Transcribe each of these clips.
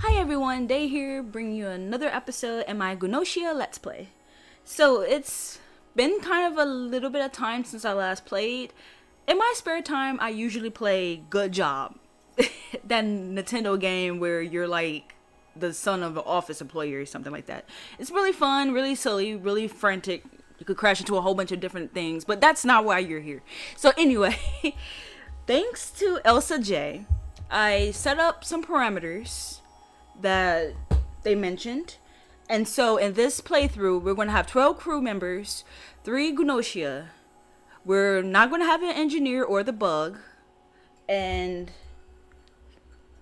Hi everyone, Day here, bringing you another episode in my GNOSIA Let's Play. So it's been kind of a little bit of time since I last played. In my spare time, I usually play Good Job. That Nintendo game where you're like the son of an office employee or something like that. It's really fun, really silly, really frantic. You could crash into a whole bunch of different things, but that's not why you're here. So anyway, thanks to Elsa J, I set up some parameters that they mentioned, and so in this playthrough we're going to have 12 crew members, 3 GNOSIA. We're not going to have an engineer or the bug, and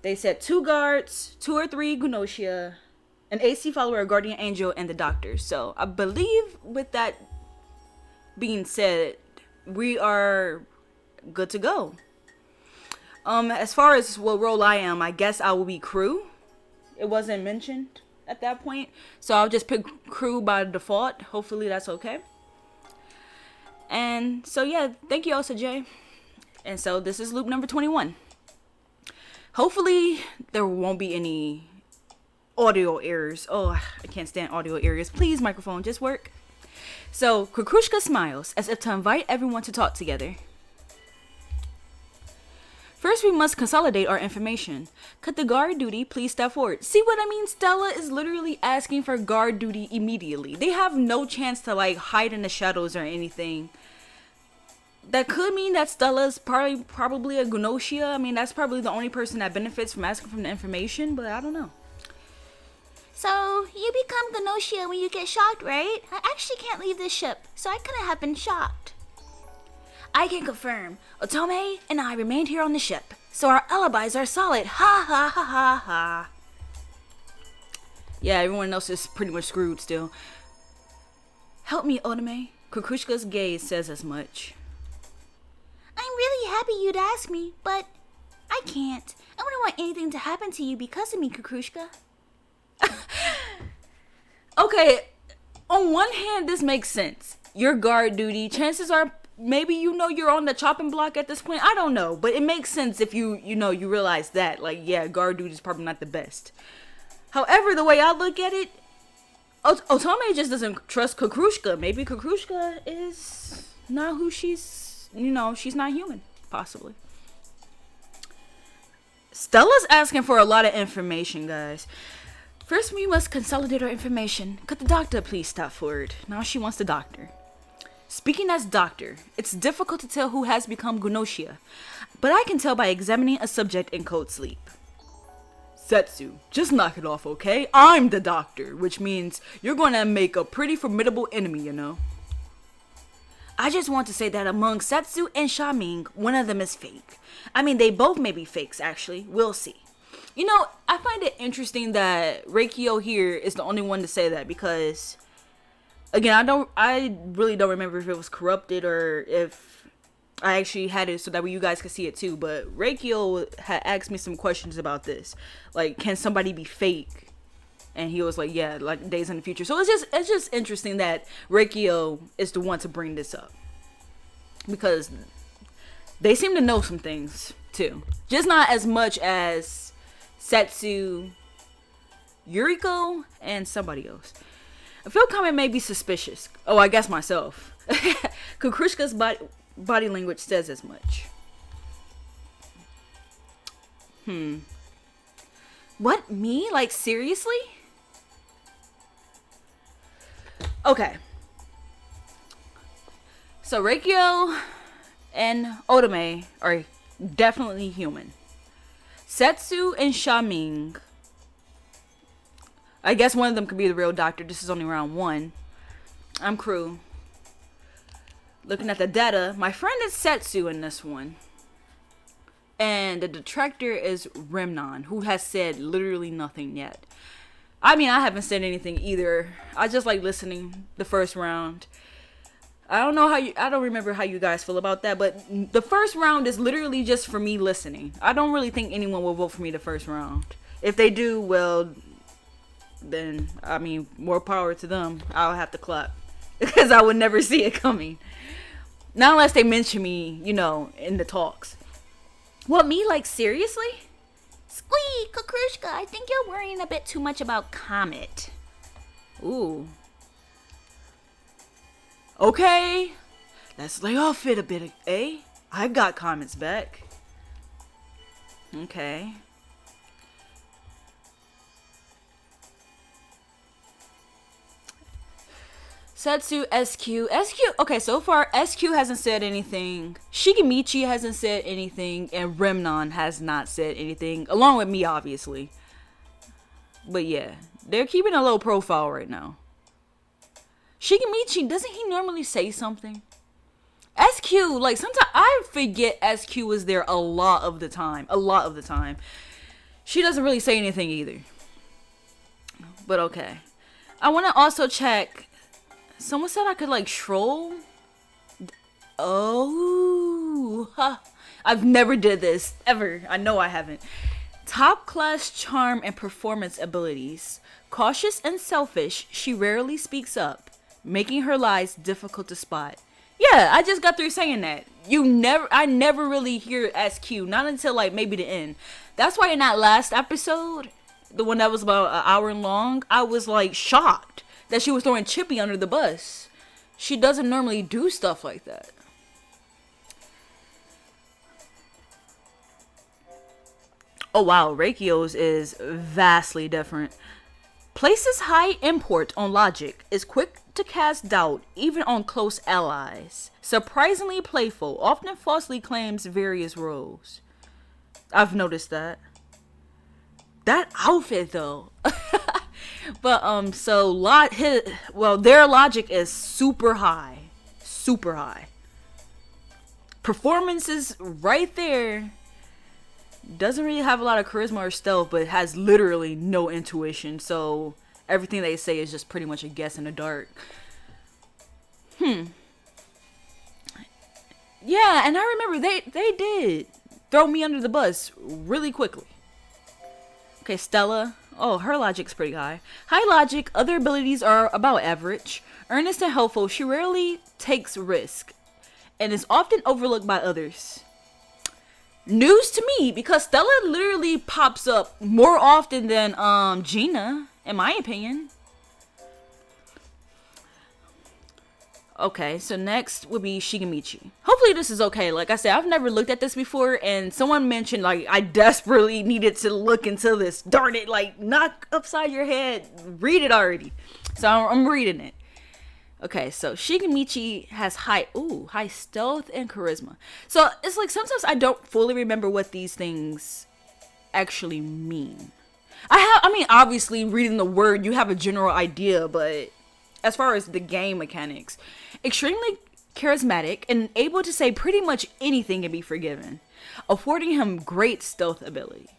they said 2 guards, 2 or 3 GNOSIA, an AC follower, a guardian angel, and the doctor. So I believe with that being said, we are good to go. As far as what role I am, I guess I will be crew. It wasn't mentioned at that point, so I'll just pick crew by default. Hopefully that's okay. And so yeah, thank you Elsa J. And so this is loop number 21. Hopefully there won't be any audio errors. Oh, I can't stand audio errors. Please, microphone, just work. So Kukrushka smiles as if to invite everyone to talk together. First, we must consolidate our information. Could the guard duty please step forward? See what I mean? Stella is literally asking for guard duty immediately. They have no chance to like hide in the shadows or anything. That could mean that Stella's probably a GNOSIA. I mean, that's probably the only person that benefits from asking from the information, but I don't know. So, you become GNOSIA when you get shocked, right? I actually can't leave this ship, so I couldn't have been shocked. I can confirm, Otome and I remained here on the ship, so our alibis are solid. Ha ha ha ha ha. Yeah, everyone else is pretty much screwed still. Help me, Otome. Kukrushka's gaze says as much. I'm really happy you'd ask me, but I can't. I wouldn't want anything to happen to you because of me, Kukrushka. Okay, on one hand, this makes sense. Your guard duty, chances are maybe you're on the chopping block at this point. I don't know, but it makes sense if you realize that. Like, yeah, guard duty is probably not the best. However, the way I look at it, Otome just doesn't trust Kukrushka. Maybe Kukrushka is not who she's not human, possibly. Stella's asking for a lot of information, guys. First, we must consolidate our information. Could the doctor please step forward? Now she wants the doctor. Speaking as doctor, it's difficult to tell who has become GNOSIA, but I can tell by examining a subject in cold sleep. Setsu, just knock it off, okay? I'm the doctor, which means you're going to make a pretty formidable enemy, you know? I just want to say that among Setsu and Shaming, one of them is fake. I mean, they both may be fakes, actually. We'll see. You know, I find it interesting that Reikyo here is the only one to say that because, again, I really don't remember if it was corrupted or if I actually had it so that way you guys could see it too. But Reikyo had asked me some questions about this, like, can somebody be fake? And he was like, yeah, like days in the future. So it's just interesting that Reikyo is the one to bring this up because they seem to know some things too, just not as much as Setsu, Yuriko, and somebody else. I feel comment may be suspicious. Oh, I guess myself. Kukrushka's body language says as much. What, me? Like, seriously? Okay. So, Reikyo and Otome are definitely human. Setsu and Shaming, I guess one of them could be the real doctor. This is only round 1. I'm crew. Looking at the data, my friend is Setsu in this one. And the detractor is Remnon, who has said literally nothing yet. I mean, I haven't said anything either. I just like listening the first round. I don't remember how you guys feel about that, but the first round is literally just for me listening. I don't really think anyone will vote for me the first round. If they do, well, then, I mean, more power to them. I'll have to clap because I would never see it coming. Not unless they mention me, in the talks. What, me? Like, seriously? Squee, Kukrushka, Mishka, I think you're worrying a bit too much about Comet. Ooh. Okay. Let's lay off it a bit, eh? I got comments back. Okay. Setsu, SQ. Okay, so far SQ hasn't said anything. Shigemichi hasn't said anything, and Remnon has not said anything, along with me, obviously. But yeah, they're keeping a low profile right now. Shigemichi, doesn't he normally say something? SQ, like sometimes I forget SQ was there a lot of the time. She doesn't really say anything either. But okay. I want to also check. Someone said I could like troll. Oh, huh. I've never did this ever. I know I haven't. Top class charm and performance abilities. Cautious and selfish, she rarely speaks up, making her lies difficult to spot. Yeah, I just got through saying that. I never really hear SQ, not until like maybe the end. That's why in that last episode, the one that was about an hour long, I was like shocked that she was throwing Chippy under the bus. She doesn't normally do stuff like that. Oh wow, Reikio's is vastly different. Places high import on logic, is quick to cast doubt even on close allies. Surprisingly playful, often falsely claims various roles. I've noticed that. That outfit though. But so their logic is super high. Super high. Performance is right there. Doesn't really have a lot of charisma or stealth, but has literally no intuition. So everything they say is just pretty much a guess in the dark. Yeah, and I remember they did throw me under the bus really quickly. Okay, Stella. Oh, her logic's pretty high. High logic, other abilities are about average. Earnest and helpful, she rarely takes risk and is often overlooked by others. News to me, because Stella literally pops up more often than Gina, in my opinion. Okay, so next would be Shigemichi. Hopefully this is okay. Like I said, I've never looked at this before, and someone mentioned like I desperately needed to look into this. Darn it, like knock upside your head. Read it already. So I'm reading it. Okay, so Shigemichi has high stealth and charisma. So it's like sometimes I don't fully remember what these things actually mean. I mean, obviously reading the word, you have a general idea, but as far as the game mechanics, extremely charismatic and able to say pretty much anything can be forgiven, affording him great stealth ability.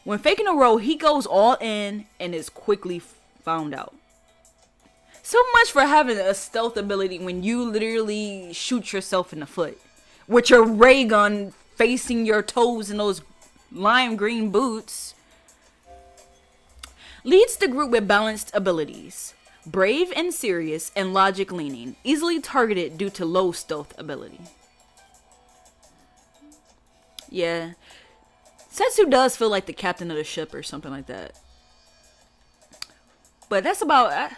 When faking a role, he goes all in and is quickly found out. So much for having a stealth ability when you literally shoot yourself in the foot with your ray gun facing your toes in those lime green boots. Leads the group with balanced abilities. Brave and serious and logic leaning. Easily targeted due to low stealth ability. Yeah. Setsu does feel like the captain of the ship or something like that. But that's about... I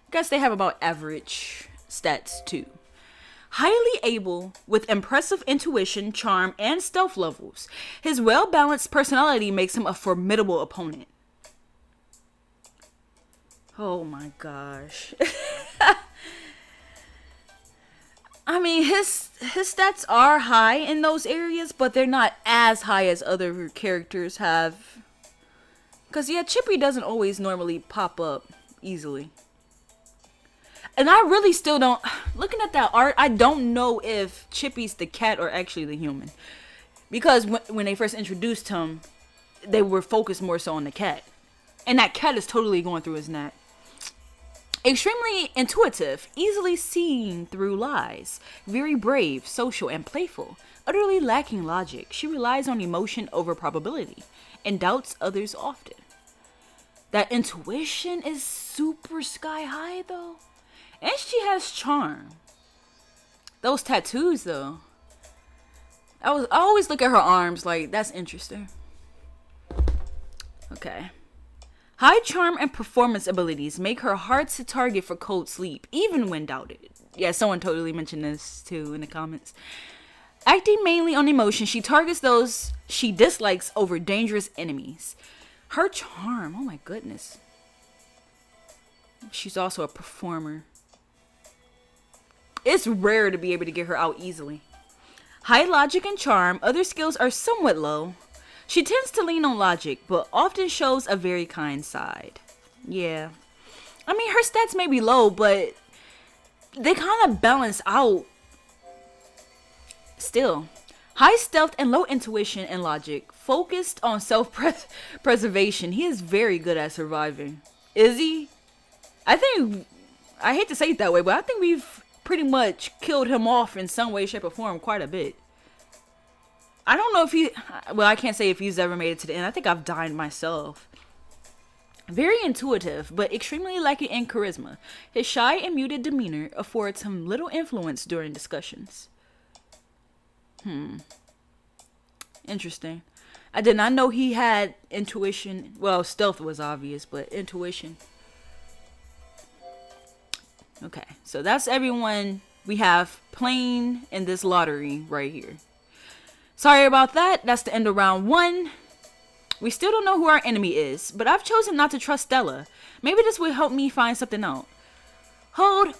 guess they have about average stats too. Highly able with impressive intuition, charm, and stealth levels. His well-balanced personality makes him a formidable opponent. Oh my gosh. I mean, his stats are high in those areas, but they're not as high as other characters have. Because, yeah, Chippy doesn't always normally pop up easily. And I really still don't... Looking at that art, I don't know if Chippy's the cat or actually the human. Because when they first introduced him, they were focused more so on the cat. And that cat is totally going through his neck. Extremely intuitive, easily seen through lies. Very brave, social, and playful. Utterly lacking logic, she relies on emotion over probability. And doubts others often. That intuition is super sky high though. And she has charm. Those tattoos though. I always look at her arms like, that's interesting. Okay. High charm and performance abilities make her hard to target for cold sleep, even when doubted. Yeah, someone totally mentioned this too in the comments. Acting mainly on emotion, she targets those she dislikes over dangerous enemies. Her charm, oh my goodness. She's also a performer. It's rare to be able to get her out easily. High logic and charm, other skills are somewhat low. She tends to lean on logic, but often shows a very kind side. Yeah. I mean, her stats may be low, but they kind of balance out. Still. High stealth and low intuition and logic. Focused on self-preservation. He is very good at surviving. Is he? I hate to say it that way, but I think we've pretty much killed him off in some way, shape, or form quite a bit. I don't know if I can't say if he's ever made it to the end. I think I've died myself. Very intuitive, but extremely lacking in charisma. His shy and muted demeanor affords him little influence during discussions. Interesting. I did not know he had intuition. Well, stealth was obvious, but intuition. Okay, so that's everyone we have playing in this lottery right here. Sorry about that. That's the end of round 1. We still don't know who our enemy is, but I've chosen not to trust Stella. Maybe this will help me find something out. Hold.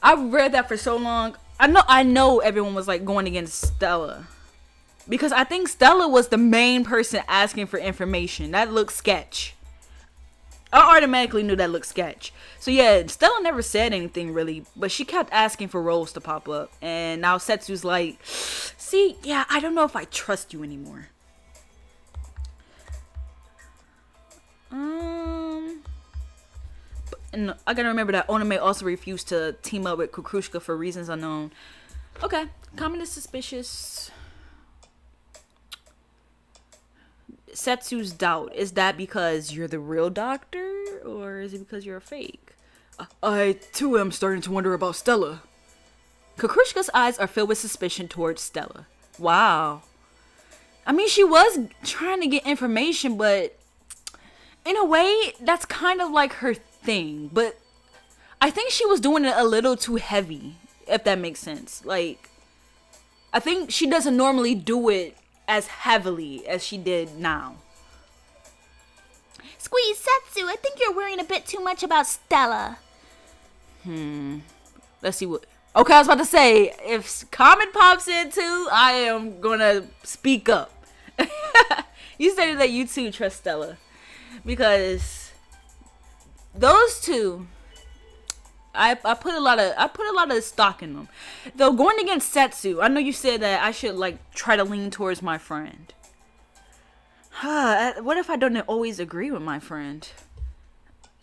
I've read that for so long. I know everyone was like going against Stella. Because I think Stella was the main person asking for information. That looks sketch. I automatically knew that looked sketch. So yeah, Stella never said anything really, but she kept asking for roles to pop up. And now Setsu's like, see, yeah, I don't know if I trust you anymore. And I gotta remember that Onome also refused to team up with Kukrushka for reasons unknown. Okay, comment is suspicious. Setsu's doubt, is that because you're the real doctor, or is it because you're a fake? I too am starting to wonder about Stella. Kukrushka's eyes are filled with suspicion towards Stella. Wow. I mean, she was trying to get information, but in a way, that's kind of like her thing. But I think she was doing it a little too heavy, if that makes sense. Like, I think she doesn't normally do it as heavily as she did now. Squeeze, Setsu, I think you're worrying a bit too much about Stella. Let's see what... Okay, I was about to say, if comment pops in too, I am gonna speak up. You said that you too trust Stella. Because those two, I put a lot of stock in them. Though going against Setsu, I know you said that I should like try to lean towards my friend. What if I don't always agree with my friend?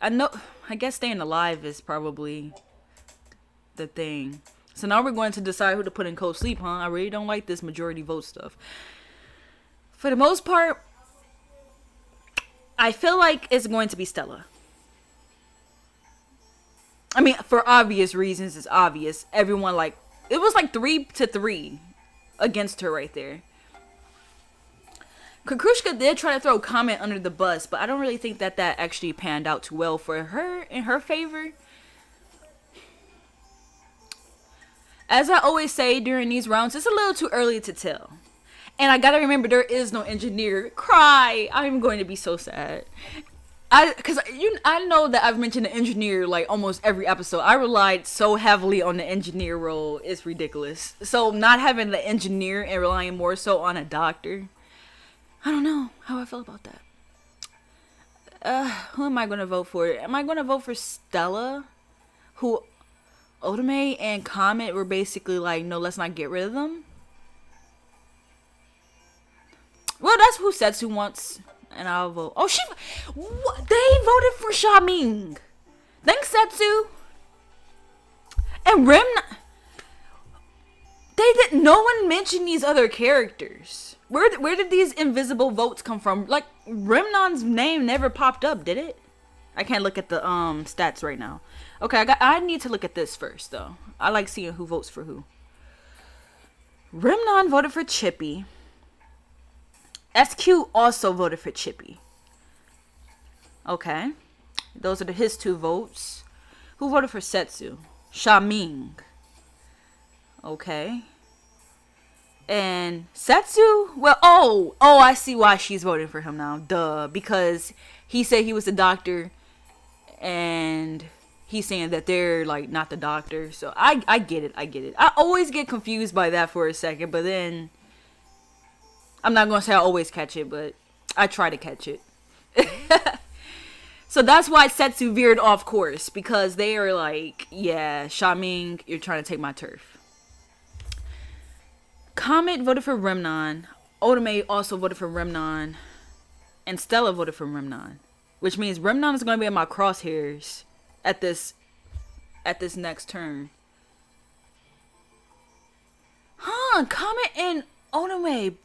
I guess staying alive is probably the thing. So now we're going to decide who to put in cold sleep, huh? I really don't like this majority vote stuff. For the most part, I feel like it's going to be Stella. I mean, for obvious reasons, it's obvious. Everyone, like, it was like 3-3 against her right there. Kukrushka did try to throw Comment under the bus, but I don't really think that actually panned out too well for her in her favor. As I always say during these rounds, it's a little too early to tell. And I gotta remember, there is no engineer. Cry! I'm going to be so sad. I know that I've mentioned the engineer like almost every episode. I relied so heavily on the engineer role. It's ridiculous. So not having the engineer and relying more so on a doctor, I don't know how I feel about that. Who am I going to vote for? Am I going to vote for Stella? Who Otome and Comet were basically like, no, let's not get rid of them. Well, that's who Setsu wants. And I'll vote. Oh, they voted for Xiaoming. Thanks, Setsu. And no one mentioned these other characters. Where did these invisible votes come from? Like, Remnon's name never popped up, did it? I can't look at the stats right now. Okay, I need to look at this first, though. I like seeing who votes for who. Remnon voted for Chippy. SQ also voted for Chippy. Okay. Those are his 2 votes. Who voted for Setsu? Shaming. Okay. And Setsu? Well, oh, I see why she's voting for him now. Duh. Because he said he was the doctor. And he's saying that they're, like, not the doctor. So, I get it. I always get confused by that for a second. But then, I'm not going to say I always catch it. But I try to catch it. So, that's why Setsu veered off course. Because they are like, yeah, Shaming, you're trying to take my turf. Comet voted for Remnon. Otome also voted for Remnon. And Stella voted for Remnon. Which means Remnon is going to be in my crosshairs at this next turn. Huh, Comet and Otome,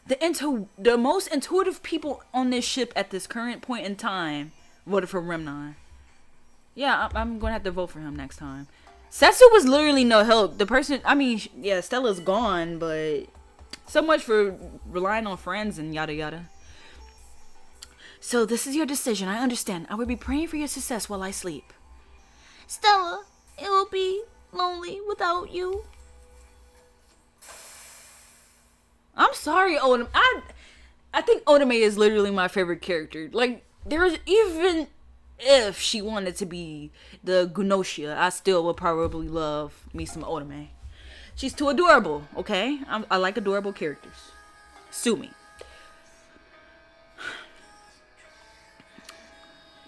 the most intuitive people on this ship at this current point in time, voted for Remnon. Yeah, I'm going to have to vote for him next time. Setsu was literally no help. The person, I mean, yeah, Stella's gone, but so much for relying on friends and yada yada. So this is your decision. I understand. I will be praying for your success while I sleep. Stella, it will be lonely without you. I'm sorry, Odom. I think Otome is literally my favorite character. Like, there's even if she wanted to be the GNOSIA, I still would probably love me some Otome. She's too adorable, okay? I like adorable characters. Sue me.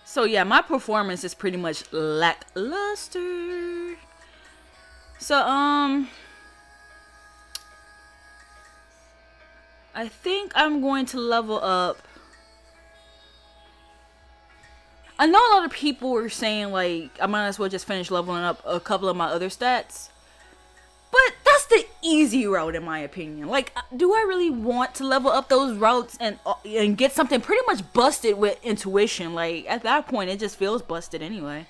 So yeah, my performance is pretty much lackluster. So I think I'm going to level up. I know a lot of people were saying, like, I might as well just finish leveling up a couple of my other stats. But that's the easy route, in my opinion. Like, do I really want to level up those routes and get something pretty much busted with intuition? Like, at that point, it just feels busted anyway.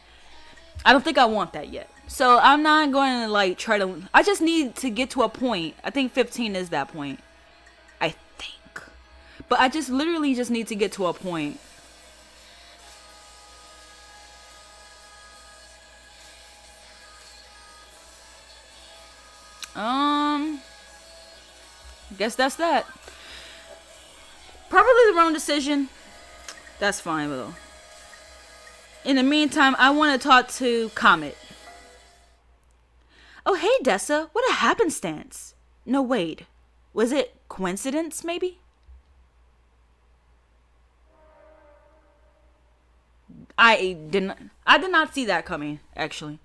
I don't think I want that yet. So, I'm not going to, like, try to... I just need to get to a point. I think 15 is that point. I think. But I just literally just need to get to a point. Guess that's that. Probably the wrong decision. That's fine though. In the meantime, I want to talk to Comet. Oh, hey Dessa, what a happenstance. No, wait. Was it coincidence, maybe? I did not see that coming, actually.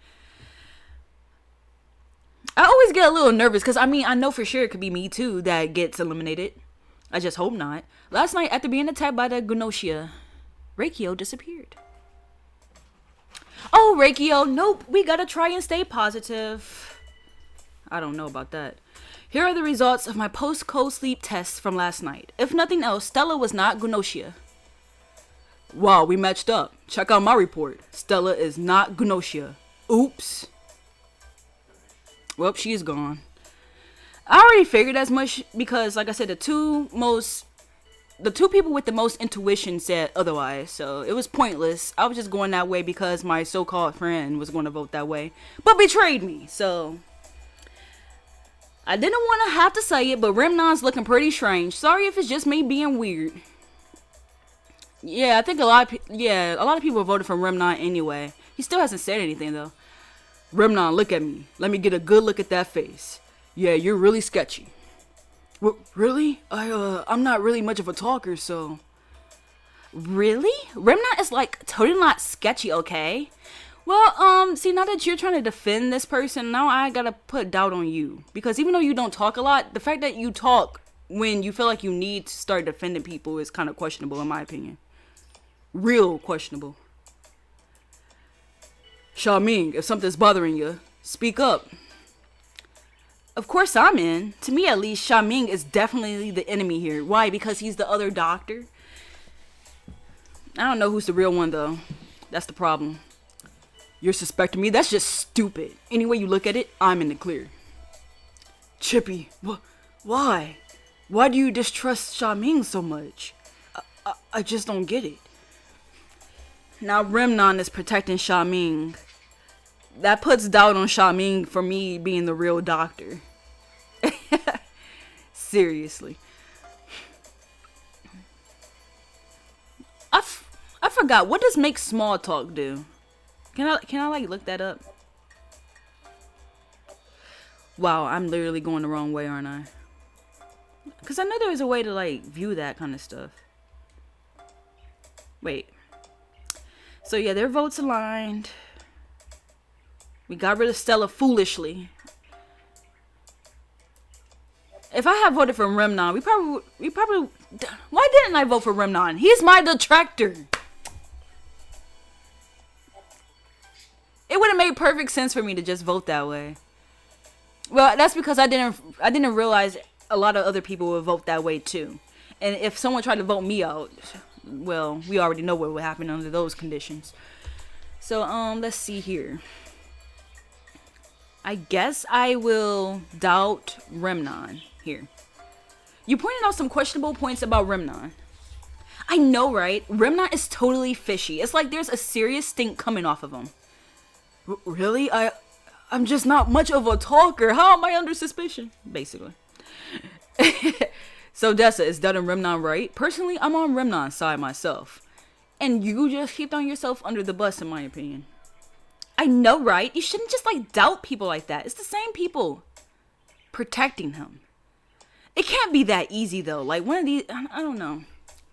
I always get a little nervous because, I mean, I know for sure it could be me too that gets eliminated. I just hope not. Last night, after being attacked by the GNOSIA, Reikio disappeared. Oh, Reikio, nope. We gotta try and stay positive. I don't know about that. Here are the results of my post-co-sleep tests from last night. If nothing else, Stella was not GNOSIA. Wow, we matched up. Check out my report. Stella is not GNOSIA. Oops. Well, she's gone. I already figured as much because, like I said, the two people with the most intuition said otherwise. So it was pointless. I was just going that way because my so-called friend was going to vote that way, but betrayed me. So I didn't want to have to say it, but Remnon's looking pretty strange. Sorry if it's just me being weird. Yeah, I think a lot of people voted for Remnon anyway. He still hasn't said anything though. Remnon, look at me. Let me get a good look at that face. Yeah, you're really sketchy. Really? I'm not really much of a talker, so... Really? Remnon is, like, totally not sketchy, okay? Well, see, now that you're trying to defend this person, now I gotta put doubt on you. Because even though you don't talk a lot, the fact that you talk when you feel like you need to start defending people is kind of questionable, in my opinion. Real questionable. Xiaoming, if something's bothering you, speak up. Of course I'm in. To me at least, Xiaoming is definitely the enemy here. Why? Because he's the other doctor? I don't know who's the real one though. That's the problem. You're suspecting me? That's just stupid. Any way you look at it, I'm in the clear. Chippy, why? Why do you distrust Xiaming so much? I just don't get it. Now Remnon is protecting Xiaming. That puts doubt on Xiaming for me being the real doctor. Seriously. I forgot. What does make small talk do? Can I like look that up? Wow, I'm literally going the wrong way, aren't I? Because I know there was a way to like view that kind of stuff. Wait. So yeah, their votes aligned. We got rid of Stella foolishly. If I had voted for Remnon, we probably. Why didn't I vote for Remnon? He's my detractor. It would have made perfect sense for me to just vote that way. Well, that's because I didn't realize a lot of other people would vote that way too. And if someone tried to vote me out, well, we already know what would happen under those conditions. So let's see here. I guess I will doubt Remnon here. You pointed out some questionable points about Remnon. I know, right? Remnon is totally fishy. It's like there's a serious stink coming off of him. Really? I'm just not much of a talker. How am I under suspicion? Basically. So Dessa, is that in Remnon right? Personally, I'm on Remnon's side myself. And you just keep throwing yourself under the bus, in my opinion. I know, right? You shouldn't just like doubt people like that. It's the same people protecting him. It can't be that easy though. Like one of these, I don't know.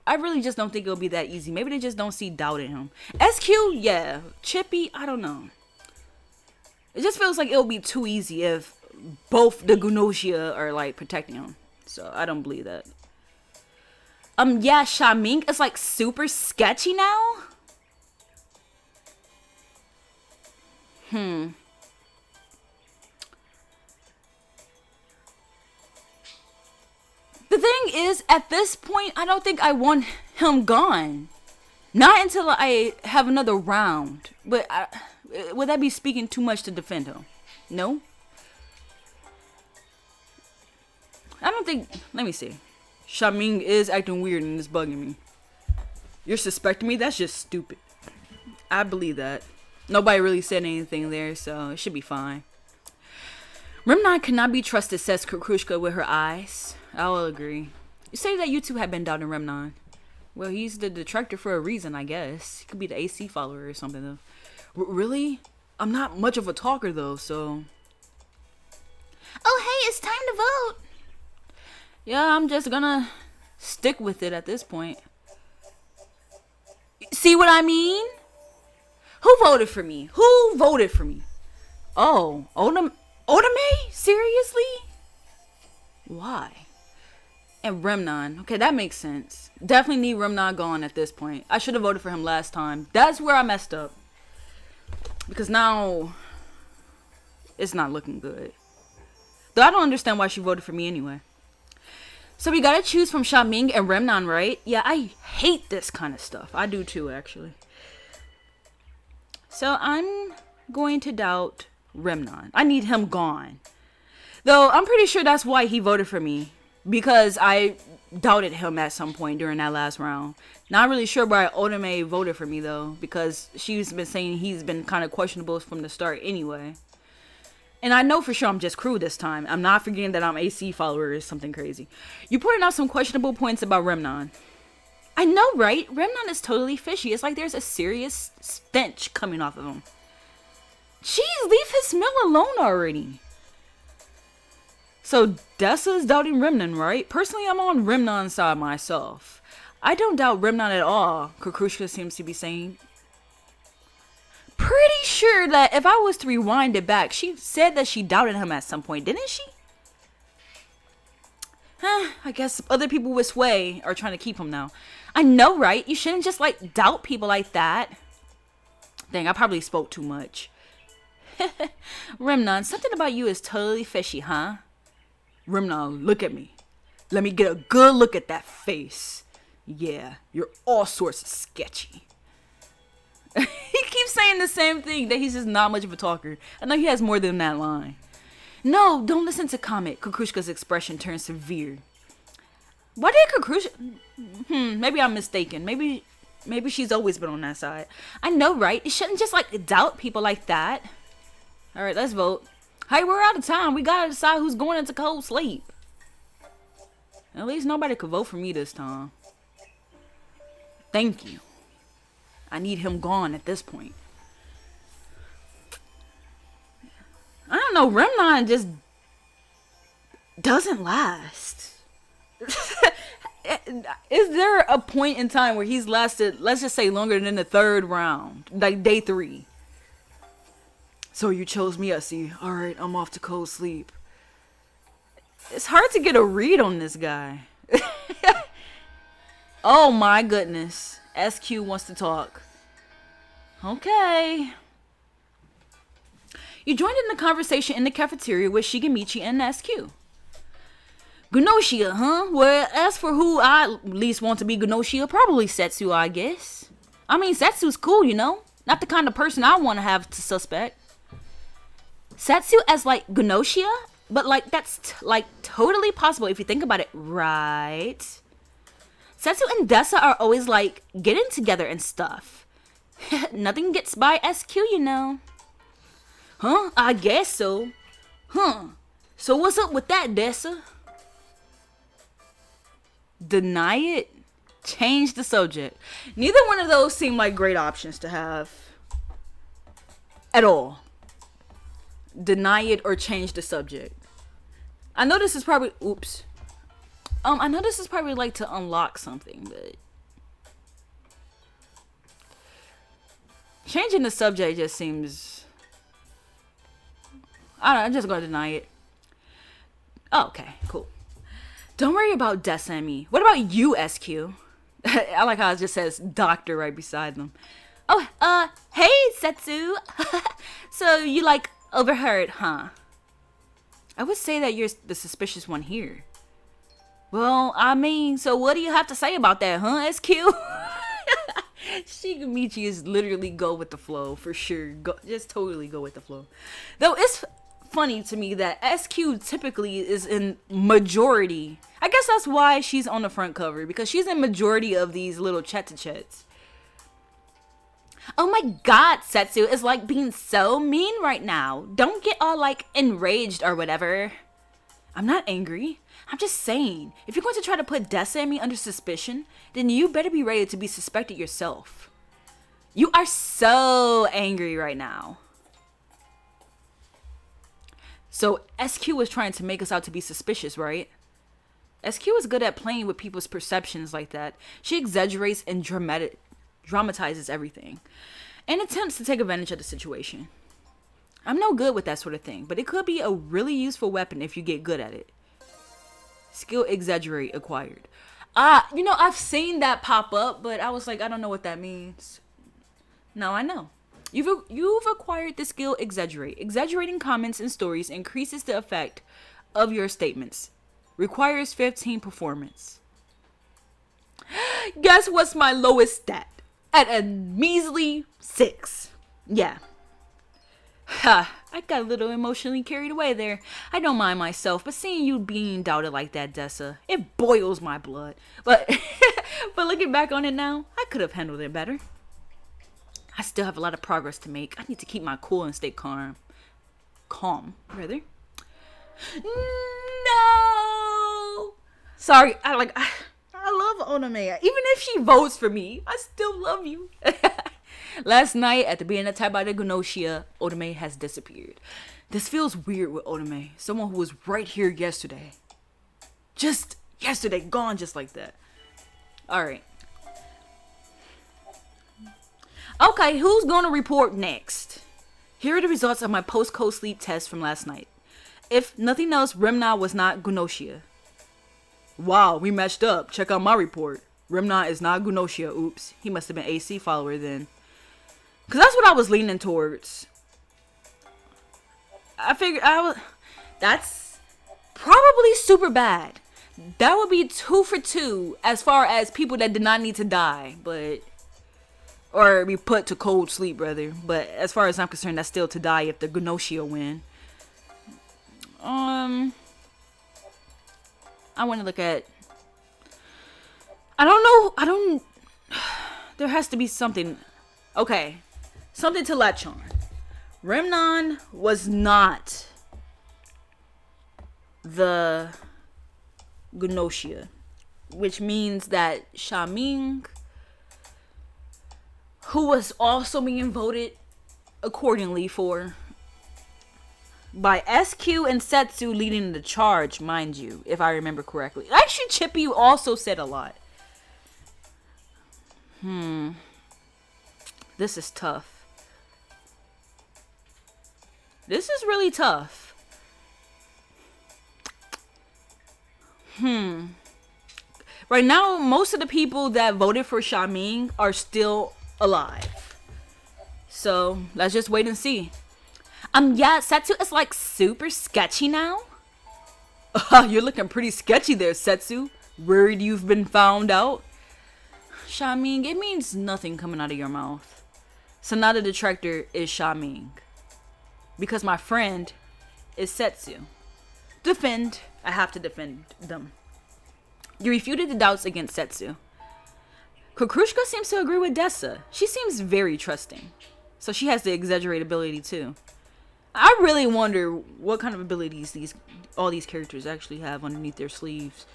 I really just don't think it'll be that easy. Maybe they just don't see doubt in him. SQ, yeah. Chippy, I don't know. It just feels like it'll be too easy if both the GNOSIA are like protecting him. So I don't believe that. Yeah, Xiaming is like super sketchy now. The thing is, at this point, I don't think I want him gone. Not until I have another round. But would that be speaking too much to defend him? No? I don't think... Let me see. Xiaming is acting weird and is bugging me. You're suspecting me? That's just stupid. I believe that. Nobody really said anything there, so it should be fine. Remnon cannot be trusted, says Kukrushka with her eyes. I will agree. You say that you two have been doubting Remnon. Well, he's the detractor for a reason, I guess. He could be the AC follower or something, though. Really? I'm not much of a talker, though, so... Oh, hey, it's time to vote. Yeah, I'm just gonna stick with it at this point. See what I mean? Who voted for me? Who voted for me? Oh, Otome? Seriously? Why? And Remnon. Okay, that makes sense. Definitely need Remnon gone at this point. I should have voted for him last time. That's where I messed up. Because now, it's not looking good. Though I don't understand why she voted for me anyway. So we gotta choose from Xiaming and Remnon, right? Yeah, I hate this kind of stuff. I do too, actually. So I'm going to doubt Remnon. I need him gone. Though I'm pretty sure that's why he voted for me. Because I doubted him at some point during that last round. Not really sure why Otome voted for me though. Because she's been saying he's been kind of questionable from the start anyway. And I know for sure I'm just crew this time. I'm not forgetting that I'm AC follower or something crazy. You pointed out some questionable points about Remnon. I know, right? Remnon is totally fishy. It's like there's a serious stench coming off of him. Jeez, leave his smell alone already. So Dessa is doubting Remnon, right? Personally, I'm on Remnon's side myself. I don't doubt Remnon at all, Kukrushka seems to be saying. Pretty sure that if I was to rewind it back, she said that she doubted him at some point, didn't she? I guess other people with sway are trying to keep him now. I know, right? You shouldn't just like doubt people like that. Dang, I probably spoke too much. Remnon, something about you is totally fishy, huh? Remnon, look at me. Let me get a good look at that face. Yeah, you're all sorts of sketchy. He keeps saying the same thing, that he's just not much of a talker. I know he has more than that line. No, don't listen to Comet. Kukrushka's expression turns severe. Why did Kakrusha? Maybe I'm mistaken. Maybe she's always been on that side. I know, right? You shouldn't just like doubt people like that. All right, let's vote. Hey, we're out of time. We gotta decide who's going into cold sleep. At least nobody could vote for me this time. Thank you. I need him gone at this point. I don't know. Remnon just doesn't last. Is there a point in time where he's lasted, let's just say, longer than the third round, like day 3? So you chose me, I see. All right, I'm off to cold sleep. It's hard to get a read on this guy. Oh my goodness. SQ wants to talk. Okay. You joined in the conversation in the cafeteria with Shigemichi and SQ. GNOSIA, huh? Well, as for who I least want to be GNOSIA, probably Setsu, I guess. I mean, Setsu's cool, you know? Not the kind of person I want to have to suspect. Setsu as, like, GNOSIA? But, like, that's, like, totally possible if you think about it, right? Setsu and Dessa are always, like, getting together and stuff. Nothing gets by SQ, you know. Huh? I guess so. Huh. So what's up with that, Dessa? Deny it? Change the subject. Neither one of those seem like great options to have. At all. Deny it or change the subject. I know this is probably... Oops. I know this is probably like to unlock something, but... Changing the subject just seems... I don't know, I'm just going to deny it. Oh, okay, cool. Don't worry about Dessa and me. What about you, SQ? I like how it just says doctor right beside them. Oh, hey, Setsu. So you, like, overheard, huh? I would say that you're the suspicious one here. Well, I mean, so what do you have to say about that, huh, SQ? Shigemichi is literally go with the flow, for sure. Just totally go with the flow. Though it's funny to me that SQ typically is in majority. I guess that's why she's on the front cover, because she's in majority of these little chat-to-chats. Oh my god, Setsu is like being so mean right now. Don't get all like enraged or whatever. I'm not angry. I'm just saying, if you're going to try to put Dessa and me under suspicion, then you better be ready to be suspected yourself. You are so angry right now. So SQ was trying to make us out to be suspicious, right? SQ is good at playing with people's perceptions like that. She exaggerates and dramatizes everything and attempts to take advantage of the situation. I'm no good with that sort of thing, but it could be a really useful weapon if you get good at it. Skill exaggerate acquired. You know, I've seen that pop up, but I was like, I don't know what that means. Now I know. You've acquired the skill exaggerate. Exaggerating comments and stories increases the effect of your statements. Requires 15 performance. Guess what's my lowest stat? At a measly 6. Yeah. Ha, I got a little emotionally carried away there. I don't mind myself, but seeing you being doubted like that, Dessa, it boils my blood. But but looking back on it now, I could have handled it better. I still have a lot of progress to make. I need to keep my cool and stay calm. Calm, rather. No! Sorry, I love Onome. Even if she votes for me, I still love you. Last night, at the being attacked by the GNOSIA, Otome has disappeared. This feels weird with Otome. Someone who was right here yesterday. Just yesterday, gone just like that. Alright. Okay, who's gonna report next? Here are the results of my post-cold sleep test from last night. If nothing else, Remna was not GNOSIA. Wow, we matched up. Check out my report. Remna is not GNOSIA. Oops. He must have been AC follower then. Because that's what I was leaning towards. I figured that's probably super bad. That would be 2 for 2 as far as people that did not need to die. Or be put to cold sleep, rather. But as far as I'm concerned, that's still to die if the GNOSIA win. I want to look at I don't. There has to be something. Okay. Something to latch on. Remnon was not the GNOSIA, which means that Shaming, who was also being voted accordingly for by SQ and Setsu leading the charge, mind you, if I remember correctly. Actually, Chippy also said a lot. This is tough. This is really tough. Right now, most of the people that voted for Shaming are still alive. So, let's just wait and see. Yeah, Setsu is like super sketchy now. You're looking pretty sketchy there, Setsu. Worried you've been found out? Shaming, it means nothing coming out of your mouth. So now the detractor is Shaming. Because my friend is Setsu. Defend. I have to defend them. You refuted the doubts against Setsu. Kokrushka seems to agree with Dessa. She seems very trusting. So she has the exaggerated ability too. I really wonder what kind of abilities all these characters actually have underneath their sleeves.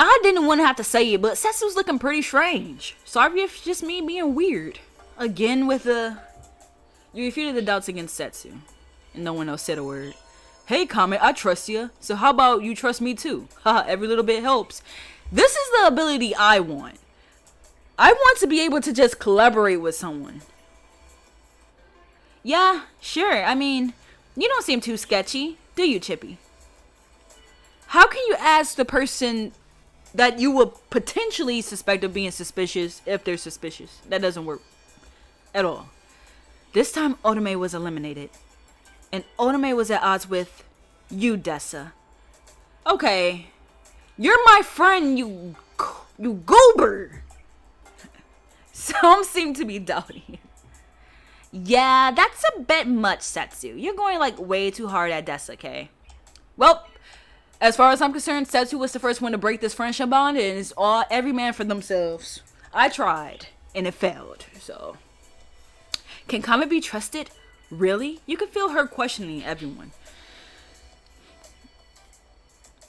I didn't want to have to say it, but Setsu's looking pretty strange. Sorry if it's just me being weird. Again with you refuted the doubts against Setsu. And no one else said a word. Hey, Comet, I trust you. So how about you trust me too? Haha, every little bit helps. This is the ability I want. I want to be able to just collaborate with someone. Yeah, sure. I mean, you don't seem too sketchy, do you, Chippy? How can you ask the person that you would potentially suspect of being suspicious if they're suspicious? That doesn't work at all. This time, Otome was eliminated. And Otome was at odds with you, Dessa. Okay. You're my friend, you goober. Some seem to be doubting. Yeah, that's a bit much, Setsu. You're going like way too hard at Dessa, okay? Well, as far as I'm concerned, Setsu was the first one to break this friendship bond, and it's all every man for themselves. I tried, and it failed, so. Can Comet be trusted? Really? You can feel her questioning everyone.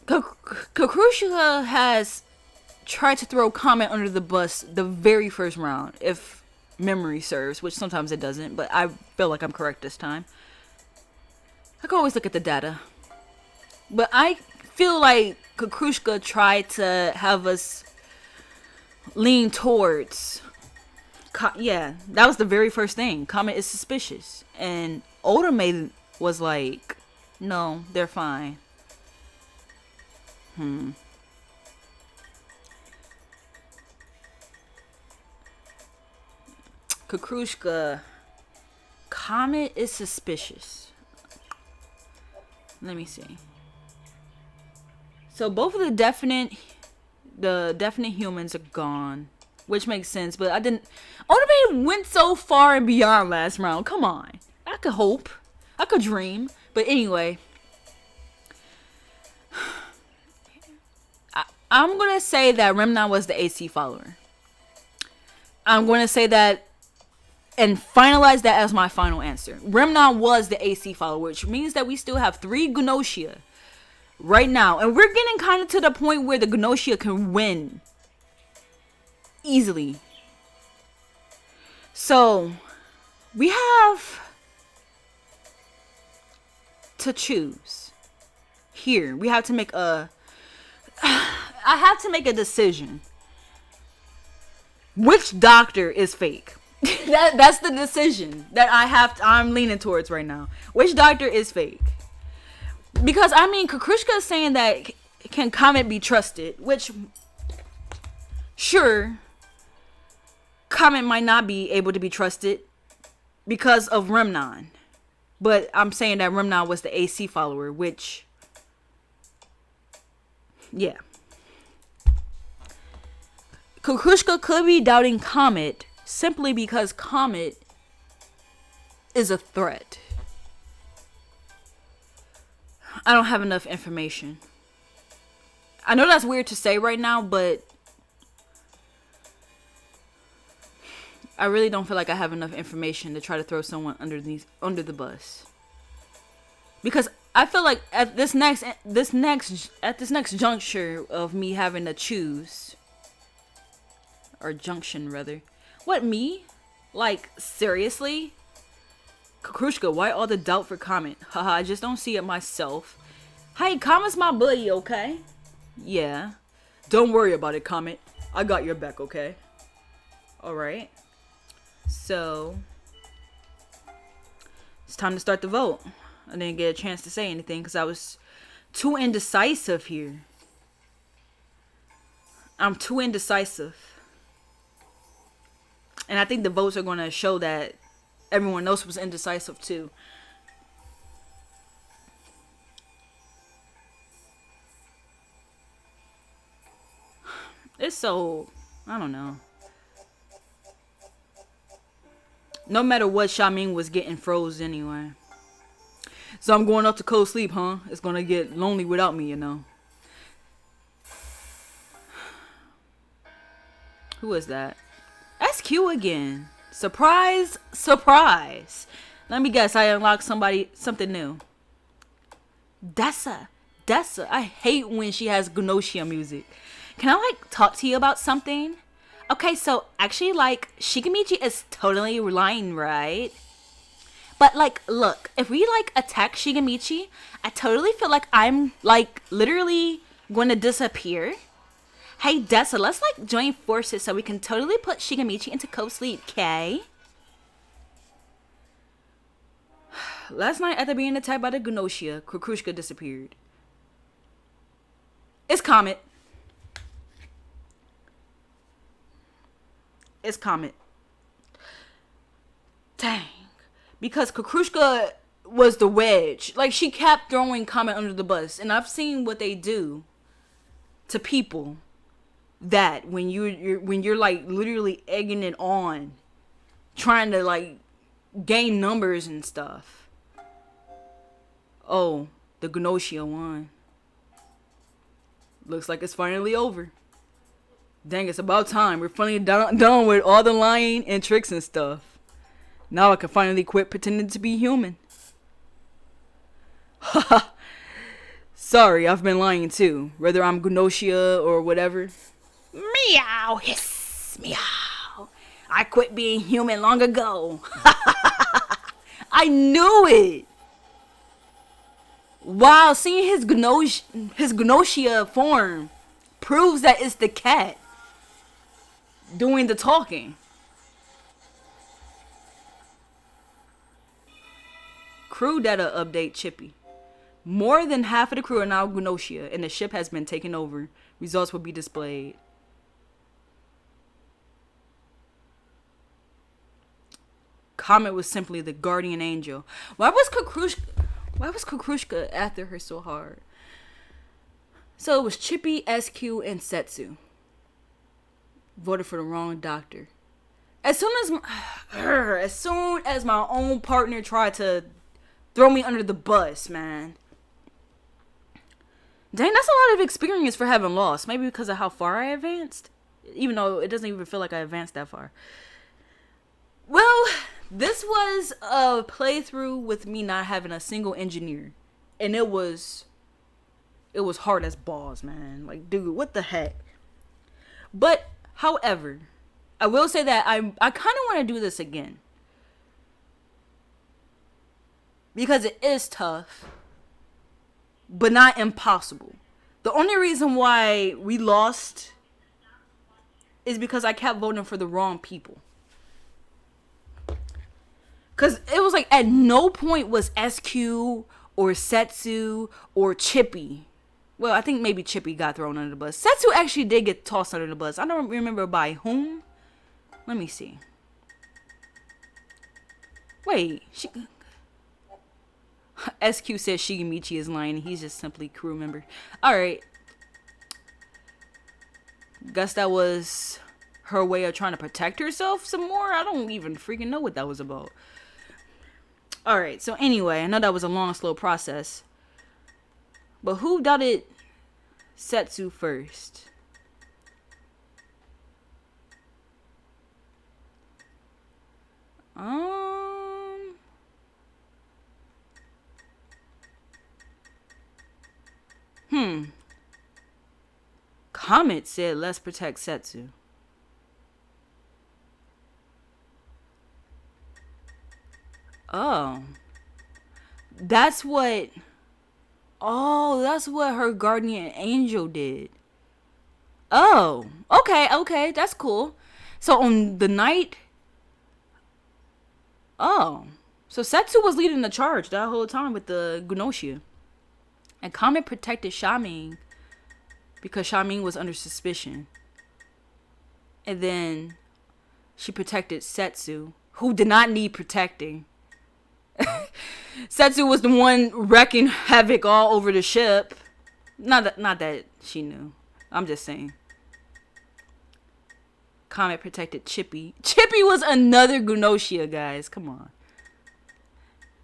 Kakrusha has tried to throw Comet under the bus the very first round, if memory serves, which sometimes it doesn't, but I feel like I'm correct this time. I can always look at the data. But I feel like Kakrushka tried to have us lean towards... yeah, that was the very first thing. Comet is suspicious. And Otome was like, no, they're fine. Kakrushka, Comet is suspicious. Let me see. So both of the definite humans are gone, which makes sense. But I didn't. Otome went so far and beyond last round. Come on, I could hope, I could dream. But anyway, I'm gonna say that Remnon was the AC follower. I'm gonna say that and finalize that as my final answer. Remnon was the AC follower, which means that we still have 3 GNOSIA right now. And we're getting kind of to the point where the GNOSIA can win easily. So, we have to choose. Here, we have to make a... I have to make a decision. Which doctor is fake? That's the decision that I'm leaning towards right now. Which doctor is fake? Because I mean, Kakrushka is saying that can Comet be trusted, which sure, Comet might not be able to be trusted because of Remnon. But I'm saying that Remnon was the AC follower, which yeah. Kakrushka could be doubting Comet simply because Comet is a threat. I don't have enough information. I know that's weird to say right now, but I really don't feel like I have enough information to try to throw someone under the bus. Because I feel like at this next juncture of me having to choose, or junction rather, what, me? Like, seriously? Kakrushka, why all the doubt for comment? Haha, I just don't see it myself. Hey, Comment's my buddy, okay? Yeah. Don't worry about it, Comment. I got your back, okay? Alright. So, it's time to start the vote. I didn't get a chance to say anything because I was too indecisive here. I'm too indecisive. And I think the votes are going to show that everyone else was indecisive too. It's so, I don't know. No matter what, Xiaoming was getting froze anyway. So I'm going up to cold sleep, huh? It's gonna get lonely without me, you know. Who is that? SQ again. Surprise, surprise. Let me guess, I unlocked something new. Dessa. I hate when she has GNOSIA music. Can I, like, talk to you about something? Okay, so, actually, like, Shigemichi is totally lying, right? But, like, look, if we, like, attack Shigemichi, I totally feel like I'm, like, literally going to disappear. Hey, Dessa, let's, like, join forces so we can totally put Shigemichi into co-sleep, okay? Last night, after being attacked by the GNOSIA, Kukrushka disappeared. It's Comet. It's Comet. Dang. Because Kukrushka was the wedge. Like, she kept throwing Comet under the bus. And I've seen what they do to people that when you're like literally egging it on, trying to like gain numbers and stuff. Oh, the GNOSIA won. Looks like it's finally over. Dang, it's about time. We're finally done with all the lying and tricks and stuff. Now I can finally quit pretending to be human. Haha. Sorry, I've been lying too. Whether I'm GNOSIA or whatever. Meow, hiss, meow. I quit being human long ago. I knew it. Wow, seeing his GNOSIA form proves that it's the cat doing the talking. Crew data update Chippy. More than half of the crew are now GNOSIA, and the ship has been taken over. Results will be displayed. Comet was simply the guardian angel. Why was Kukrushka after her so hard? So it was Chippy, SQ, and Setsu. Voted for the wrong doctor. As soon as my own partner tried to throw me under the bus, man. Dang, that's a lot of experience for having lost. Maybe because of how far I advanced. Even though it doesn't even feel like I advanced that far. Well, this was a playthrough with me not having a single engineer. And it was hard as balls, man. Like, dude, what the heck? But, however, I will say that I kind of want to do this again. Because it is tough. But not impossible. The only reason why we lost is because I kept voting for the wrong people. Because it was like at no point was SQ or Setsu or Chippy. Well, I think maybe Chippy got thrown under the bus. Setsu actually did get tossed under the bus. I don't remember by whom. Let me see. Wait. SQ says Shigemichi is lying. He's just simply crew member. Alright. Guess that was her way of trying to protect herself some more. I don't even freaking know what that was about. Alright, so anyway, I know that was a long, slow process. But who doubted Setsu first. Comet said let's protect Setsu. Oh. That's what that's what her guardian angel did. Oh. Okay, that's cool. So on the night so Setsu was leading the charge that whole time with the GNOSIA. And Comet protected Xiaoming because Xiaoming was under suspicion. And then she protected Setsu, who did not need protecting. Setsu was the one wrecking havoc all over the ship. Not that she knew. I'm just saying. Comet protected Chippy. Chippy was another GNOSIA, guys. Come on.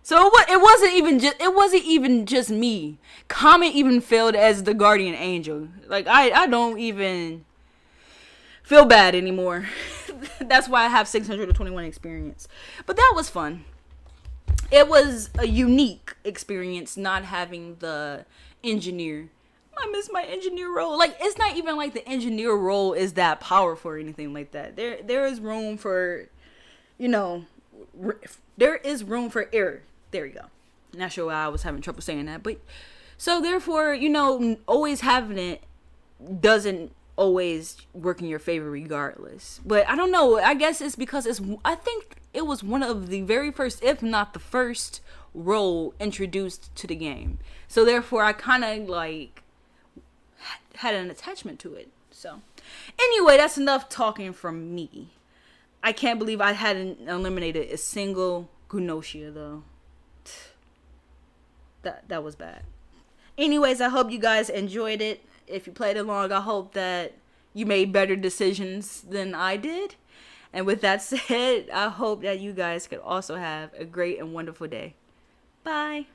So it wasn't even just me. Comet even failed as the guardian angel. Like I don't even feel bad anymore. That's why I have 621 experience. But that was fun. It was a unique experience not having the engineer. I miss my engineer role. Like, it's not even like the engineer role is that powerful or anything like that. There is room for, there is room for error. There you go. Not sure why I was having trouble saying that, but so therefore, always having it doesn't always work in your favor regardless. But I don't know. I guess it's because I think it was one of the very first, if not the first, role introduced to the game. So therefore, I kind of like had an attachment to it. So anyway, that's enough talking from me. I can't believe I hadn't eliminated a single GNOSIA though. That was bad. Anyways, I hope you guys enjoyed it. If you played along, I hope that you made better decisions than I did. And with that said, I hope that you guys could also have a great and wonderful day. Bye.